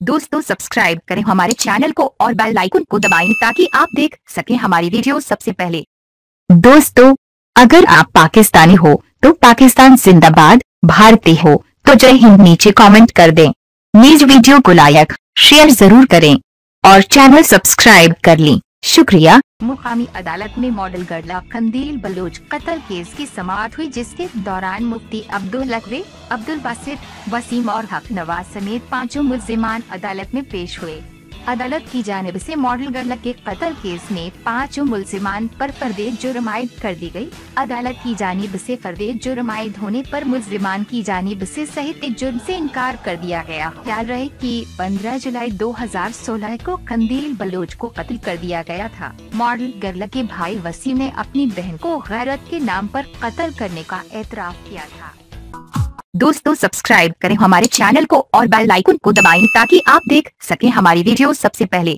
दोस्तों सब्सक्राइब करें हमारे चैनल को और बेल आइकन को दबाएं ताकि आप देख सकें हमारी वीडियो सबसे पहले। दोस्तों, अगर आप पाकिस्तानी हो तो पाकिस्तान जिंदाबाद, भारतीय हो तो जय हिंद नीचे कमेंट कर दें। प्लीज वीडियो को लाइक शेयर जरूर करें और चैनल सब्सक्राइब कर लें। शुक्रिया। मुकामी अदालत में मॉडल गर्ल कंदील बलोच कत्ल केस की समाअत हुई, जिसके दौरान मुफ्ती अब्दुल लकवे, अब्दुल बासित, वसीम और हक नवाज समेत 5 मुल्जिमान अदालत में पेश हुए। अदालत की जानिब से मॉडल गर्ल के कत्ल केस में 5 मुल्जिमान पर फर्द जुर्म आयद कर दी गई। अदालत की जानिब से फर्द जुर्म आयद होने पर मुल्जिमान की जानिब से सहित जुर्म से इनकार कर दिया गया। ख्याल रहे कि 15 जुलाई 2016 को कंदील बलोच को कत्ल कर दिया गया था। मॉडल गर्ल के भाई वसीम ने अपनी बहन को गैरत के नाम पर कत्ल करने का एतराफ किया था। दोस्तों सब्सक्राइब करें हमारे चैनल को और बेल आइकन को दबाएं ताकि आप देख सकें हमारी वीडियो सबसे पहले।